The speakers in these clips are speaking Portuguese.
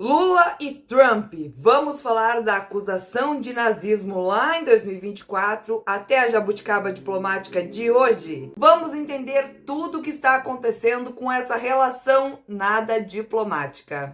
Lula e Trump. Vamos falar da acusação de nazismo lá em 2024 até a jabuticaba diplomática de hoje. Vamos entender tudo o que está acontecendo com essa relação nada diplomática.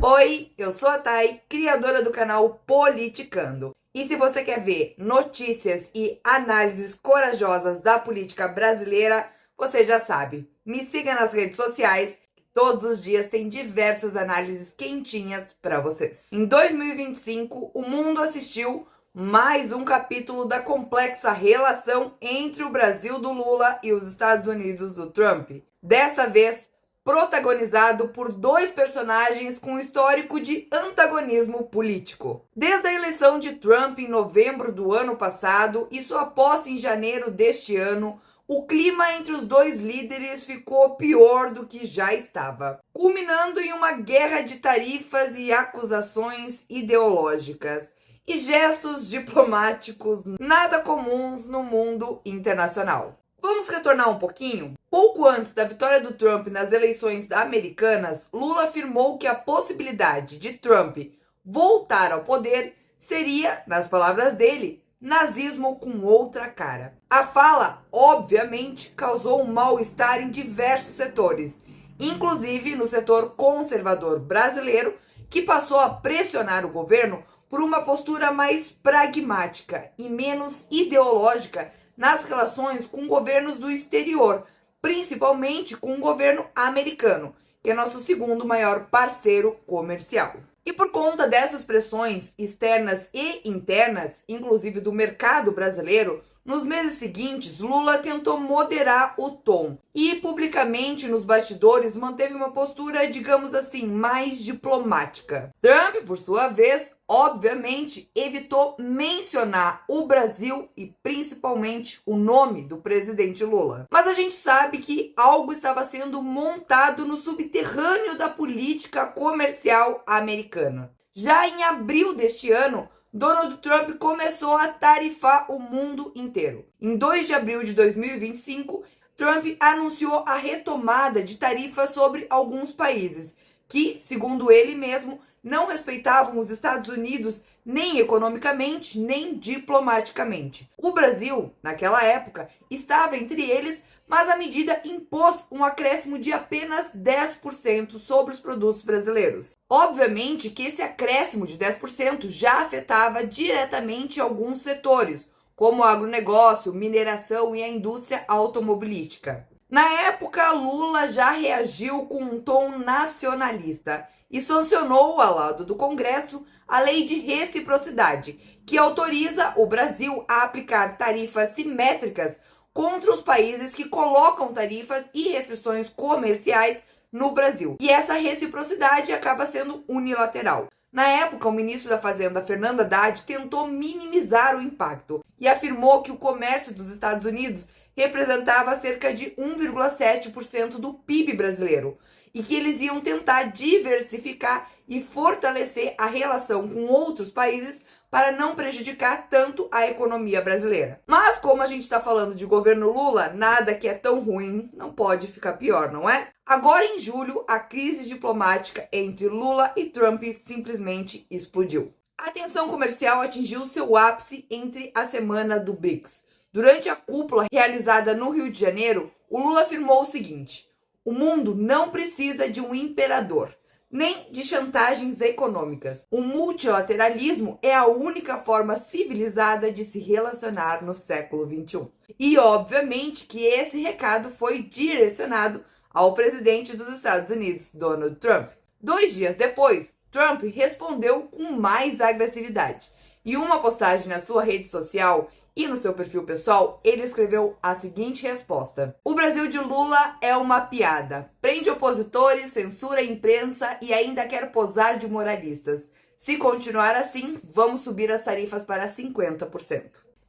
Oi, eu sou a Thay, criadora do canal Politicando. E se você quer ver notícias e análises corajosas da política brasileira, você já sabe, me siga nas redes sociais. Todos os dias tem diversas análises quentinhas para vocês. Em 2025, o mundo assistiu mais um capítulo da complexa relação entre o Brasil do Lula e os Estados Unidos do Trump. Desta vez, protagonizado por dois personagens com histórico de antagonismo político. Desde a eleição de Trump em novembro do ano passado e sua posse em janeiro deste ano, o clima entre os dois líderes ficou pior do que já estava, culminando em uma guerra de tarifas e acusações ideológicas e gestos diplomáticos nada comuns no mundo internacional. Vamos retornar um pouquinho? Pouco antes da vitória do Trump nas eleições americanas, Lula afirmou que a possibilidade de Trump voltar ao poder seria, nas palavras dele, nazismo com outra cara. A fala, obviamente, causou um mal-estar em diversos setores, inclusive no setor conservador brasileiro, que passou a pressionar o governo por uma postura mais pragmática e menos ideológica nas relações com governos do exterior, principalmente com o governo americano, que é nosso segundo maior parceiro comercial. E por conta dessas pressões externas e internas, inclusive do mercado brasileiro, nos meses seguintes, Lula tentou moderar o tom e publicamente nos bastidores manteve uma postura, digamos assim, mais diplomática. Trump, por sua vez, obviamente, evitou mencionar o Brasil e principalmente o nome do presidente Lula. Mas a gente sabe que algo estava sendo montado no subterrâneo da política comercial americana. Já em abril deste ano, Donald Trump começou a tarifar o mundo inteiro. Em 2 de abril de 2025, Trump anunciou a retomada de tarifas sobre alguns países que, segundo ele mesmo, não respeitavam os Estados Unidos nem economicamente, nem diplomaticamente. O Brasil, naquela época, estava entre eles, mas a medida impôs um acréscimo de apenas 10% sobre os produtos brasileiros. Obviamente que esse acréscimo de 10% já afetava diretamente alguns setores, como o agronegócio, mineração e a indústria automobilística. Na época, Lula já reagiu com um tom nacionalista e sancionou, ao lado do Congresso, a Lei de Reciprocidade, que autoriza o Brasil a aplicar tarifas simétricas contra os países que colocam tarifas e restrições comerciais no Brasil. E essa reciprocidade acaba sendo unilateral. Na época, o ministro da Fazenda, Fernando Haddad, tentou minimizar o impacto e afirmou que o comércio dos Estados Unidos representava cerca de 1,7% do PIB brasileiro e que eles iam tentar diversificar e fortalecer a relação com outros países para não prejudicar tanto a economia brasileira. Mas como a gente está falando de governo Lula, nada que é tão ruim não pode ficar pior, não é? Agora em julho, a crise diplomática entre Lula e Trump simplesmente explodiu. A tensão comercial atingiu seu ápice entre a semana do BRICS. Durante a cúpula realizada no Rio de Janeiro, o Lula afirmou o seguinte: o mundo não precisa de um imperador, nem de chantagens econômicas. O multilateralismo é a única forma civilizada de se relacionar no século XXI. E obviamente que esse recado foi direcionado ao presidente dos Estados Unidos, Donald Trump. 2 dias depois, Trump respondeu com mais agressividade. Em uma postagem na sua rede social e no seu perfil pessoal, ele escreveu a seguinte resposta: o Brasil de Lula é uma piada. Prende opositores, censura a imprensa e ainda quer posar de moralistas. Se continuar assim, vamos subir as tarifas para 50%.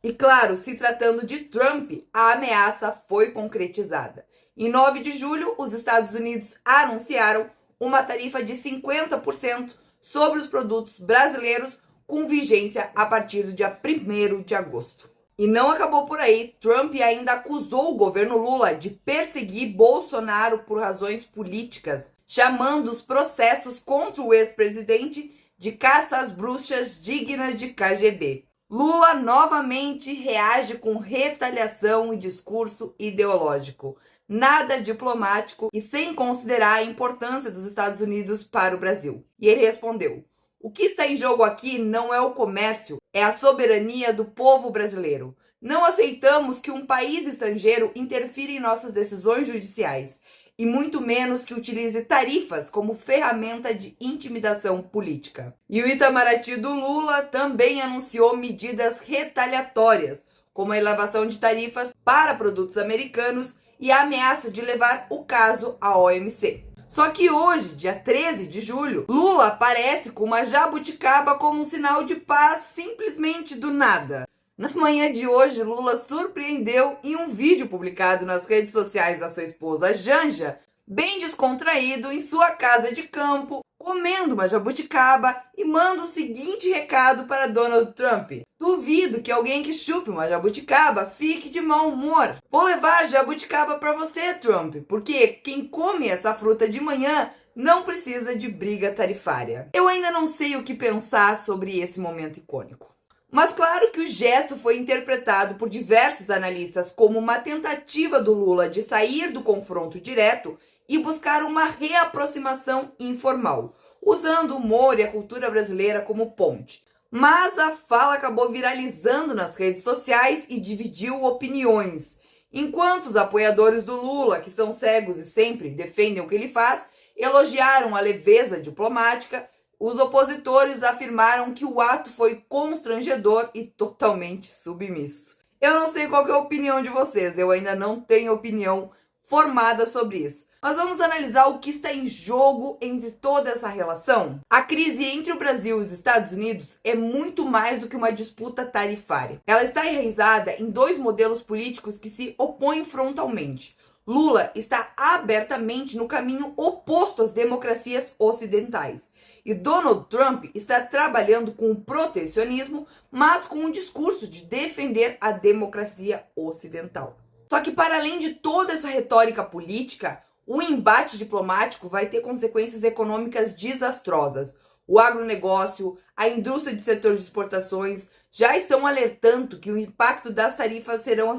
E claro, se tratando de Trump, a ameaça foi concretizada. Em 9 de julho, os Estados Unidos anunciaram uma tarifa de 50% sobre os produtos brasileiros, com vigência a partir do dia 1º de agosto. E não acabou por aí. Trump ainda acusou o governo Lula de perseguir Bolsonaro por razões políticas, chamando os processos contra o ex-presidente de caça às bruxas dignas de KGB. Lula novamente reage com retaliação e discurso ideológico, nada diplomático e sem considerar a importância dos Estados Unidos para o Brasil. E ele respondeu: o que está em jogo aqui não é o comércio, é a soberania do povo brasileiro. Não aceitamos que um país estrangeiro interfira em nossas decisões judiciais, e muito menos que utilize tarifas como ferramenta de intimidação política. E o Itamaraty do Lula também anunciou medidas retaliatórias, como a elevação de tarifas para produtos americanos e a ameaça de levar o caso à OMC. Só que hoje, dia 13 de julho, Lula aparece com uma jabuticaba como um sinal de paz simplesmente do nada. Na manhã de hoje, Lula surpreendeu em um vídeo publicado nas redes sociais da sua esposa Janja, bem descontraído em sua casa de campo, comendo uma jabuticaba e manda o seguinte recado para Donald Trump: duvido que alguém que chupe uma jabuticaba fique de mau humor. Vou levar jabuticaba para você, Trump, porque quem come essa fruta de manhã não precisa de briga tarifária. Eu ainda não sei o que pensar sobre esse momento icônico. Mas claro que o gesto foi interpretado por diversos analistas como uma tentativa do Lula de sair do confronto direto e buscar uma reaproximação informal, usando o humor e a cultura brasileira como ponte. Mas a fala acabou viralizando nas redes sociais e dividiu opiniões. Enquanto os apoiadores do Lula, que são cegos e sempre defendem o que ele faz, elogiaram a leveza diplomática, os opositores afirmaram que o ato foi constrangedor e totalmente submisso. Eu não sei qual que é a opinião de vocês, eu ainda não tenho opinião formada sobre isso. Mas vamos analisar o que está em jogo entre toda essa relação. A crise entre o Brasil e os Estados Unidos é muito mais do que uma disputa tarifária. Ela está enraizada em dois modelos políticos que se opõem frontalmente. Lula está abertamente no caminho oposto às democracias ocidentais. E Donald Trump está trabalhando com o protecionismo, mas com um discurso de defender a democracia ocidental. Só que para além de toda essa retórica política, o embate diplomático vai ter consequências econômicas desastrosas. O agronegócio, a indústria de setor de exportações já estão alertando que o impacto das tarifas serão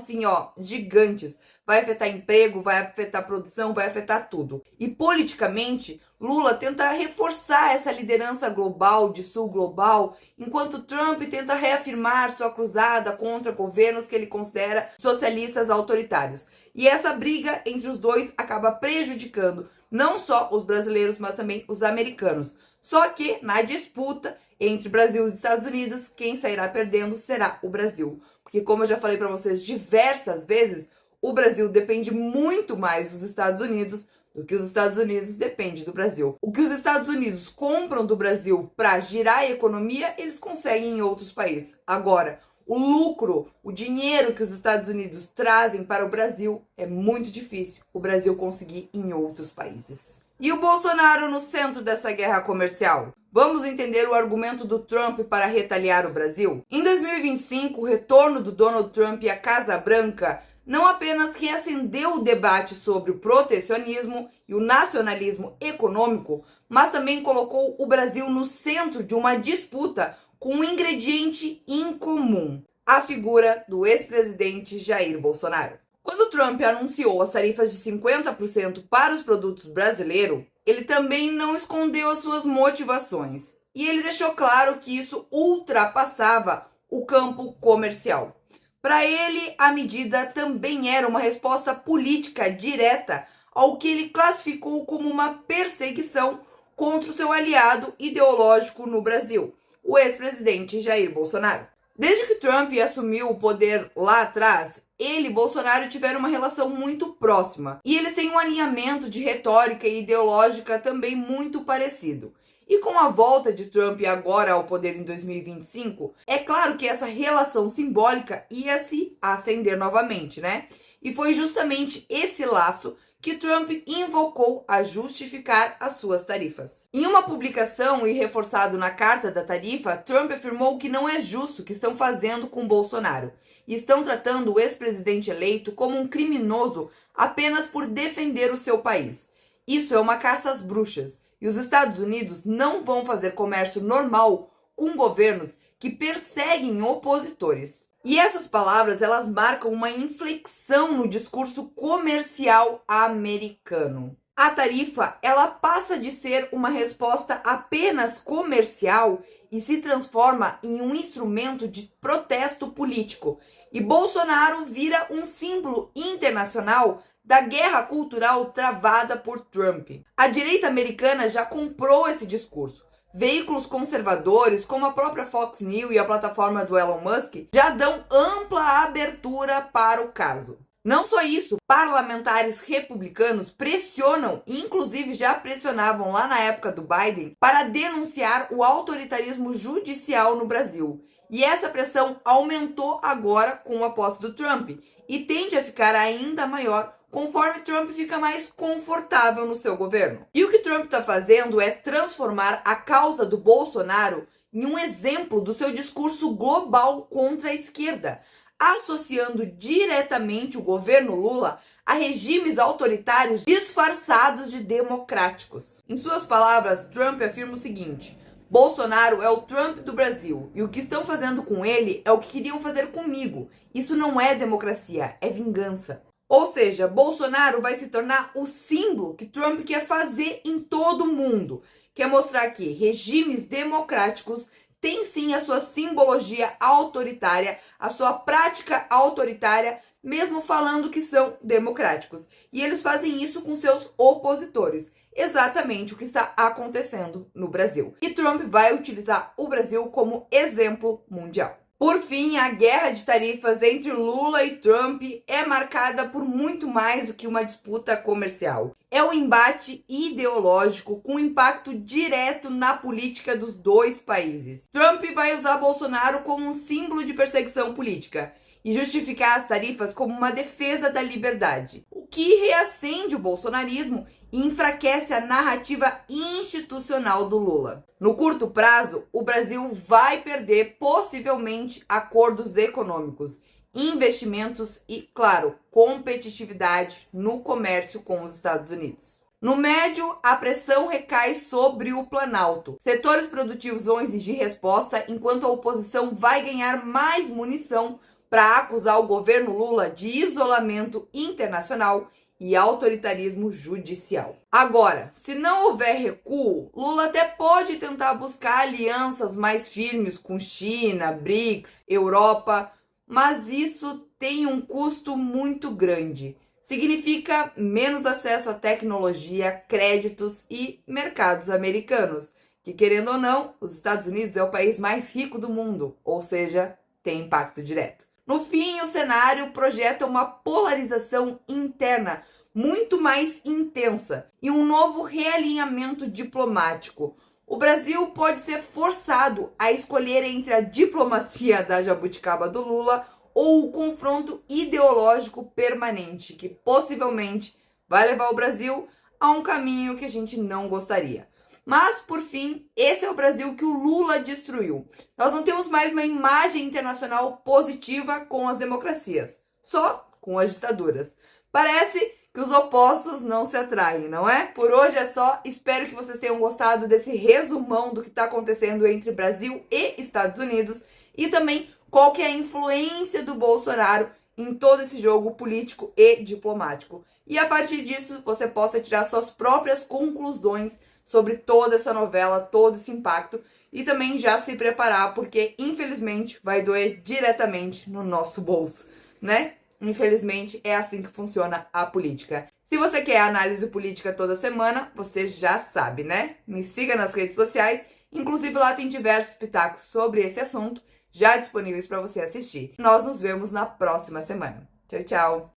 gigantes. Vai afetar emprego, vai afetar produção, vai afetar tudo. E politicamente, Lula tenta reforçar essa liderança global, de sul global, enquanto Trump tenta reafirmar sua cruzada contra governos que ele considera socialistas autoritários. E essa briga entre os dois acaba prejudicando não só os brasileiros, mas também os americanos. Só que na disputa entre Brasil e Estados Unidos, quem sairá perdendo será o Brasil. Porque como eu já falei para vocês diversas vezes, o Brasil depende muito mais dos Estados Unidos do que os Estados Unidos dependem do Brasil. O que os Estados Unidos compram do Brasil para girar a economia, eles conseguem em outros países. Agora, o lucro, o dinheiro que os Estados Unidos trazem para o Brasil é muito difícil o Brasil conseguir em outros países. E o Bolsonaro no centro dessa guerra comercial? Vamos entender o argumento do Trump para retaliar o Brasil? Em 2025, o retorno do Donald Trump à Casa Branca não apenas reacendeu o debate sobre o protecionismo e o nacionalismo econômico, mas também colocou o Brasil no centro de uma disputa com um ingrediente incomum: a figura do ex-presidente Jair Bolsonaro. Quando Trump anunciou as tarifas de 50% para os produtos brasileiros, ele também não escondeu as suas motivações. E ele deixou claro que isso ultrapassava o campo comercial. Para ele, a medida também era uma resposta política direta ao que ele classificou como uma perseguição contra o seu aliado ideológico no Brasil, o ex-presidente Jair Bolsonaro. Desde que Trump assumiu o poder lá atrás, ele e Bolsonaro tiveram uma relação muito próxima. E eles têm um alinhamento de retórica e ideológica também muito parecido. E com a volta de Trump agora ao poder em 2025, é claro que essa relação simbólica ia se acender novamente, né? E foi justamente esse laço que Trump invocou a justificar as suas tarifas. Em uma publicação e reforçado na carta da tarifa, Trump afirmou que não é justo o que estão fazendo com Bolsonaro e estão tratando o ex-presidente eleito como um criminoso apenas por defender o seu país. Isso é uma caça às bruxas e os Estados Unidos não vão fazer comércio normal com governos que perseguem opositores. E essas palavras, elas marcam uma inflexão no discurso comercial americano. A tarifa, ela passa de ser uma resposta apenas comercial e se transforma em um instrumento de protesto político. E Bolsonaro vira um símbolo internacional da guerra cultural travada por Trump. A direita americana já comprou esse discurso. Veículos conservadores, como a própria Fox News e a plataforma do Elon Musk, já dão ampla abertura para o caso. Não só isso, parlamentares republicanos pressionam, inclusive já pressionavam lá na época do Biden, para denunciar o autoritarismo judicial no Brasil. E essa pressão aumentou agora com a posse do Trump e tende a ficar ainda maior conforme Trump fica mais confortável no seu governo. E o que Trump está fazendo é transformar a causa do Bolsonaro em um exemplo do seu discurso global contra a esquerda, associando diretamente o governo Lula a regimes autoritários disfarçados de democráticos. Em suas palavras, Trump afirma o seguinte: Bolsonaro é o Trump do Brasil e o que estão fazendo com ele é o que queriam fazer comigo. Isso não é democracia, é vingança. Ou seja, Bolsonaro vai se tornar o símbolo que Trump quer fazer em todo o mundo. Quer mostrar que regimes democráticos têm sim a sua simbologia autoritária, a sua prática autoritária, mesmo falando que são democráticos. E eles fazem isso com seus opositores. Exatamente o que está acontecendo no Brasil. E Trump vai utilizar o Brasil como exemplo mundial. Por fim, a guerra de tarifas entre Lula e Trump é marcada por muito mais do que uma disputa comercial. É um embate ideológico com impacto direto na política dos dois países. Trump vai usar Bolsonaro como um símbolo de perseguição política e justificar as tarifas como uma defesa da liberdade, o que reacende o bolsonarismo e enfraquece a narrativa institucional do Lula. No curto prazo, o Brasil vai perder possivelmente acordos econômicos, investimentos e, claro, competitividade no comércio com os Estados Unidos. No médio, a pressão recai sobre o Planalto. Setores produtivos vão exigir resposta, enquanto a oposição vai ganhar mais munição para acusar o governo Lula de isolamento internacional e autoritarismo judicial. Agora, se não houver recuo, Lula até pode tentar buscar alianças mais firmes com China, BRICS, Europa, mas isso tem um custo muito grande. Significa menos acesso à tecnologia, créditos e mercados americanos, que, querendo ou não, os Estados Unidos é o país mais rico do mundo, ou seja, tem impacto direto. No fim, o cenário projeta uma polarização interna muito mais intensa e um novo realinhamento diplomático. O Brasil pode ser forçado a escolher entre a diplomacia da jabuticaba do Lula ou o confronto ideológico permanente, que possivelmente vai levar o Brasil a um caminho que a gente não gostaria. Mas, por fim, esse é o Brasil que o Lula destruiu. Nós não temos mais uma imagem internacional positiva com as democracias, só com as ditaduras. Parece que os opostos não se atraem, não é? Por hoje é só. Espero que vocês tenham gostado desse resumão do que está acontecendo entre Brasil e Estados Unidos e também qual que é a influência do Bolsonaro em todo esse jogo político e diplomático. E a partir disso, você possa tirar suas próprias conclusões sobre toda essa novela, todo esse impacto e também já se preparar, porque infelizmente vai doer diretamente no nosso bolso, né? Infelizmente é assim que funciona a política. Se você quer análise política toda semana, você já sabe, né? Me siga nas redes sociais, inclusive lá tem diversos pitacos sobre esse assunto já disponíveis para você assistir. Nós nos vemos na próxima semana. Tchau, tchau!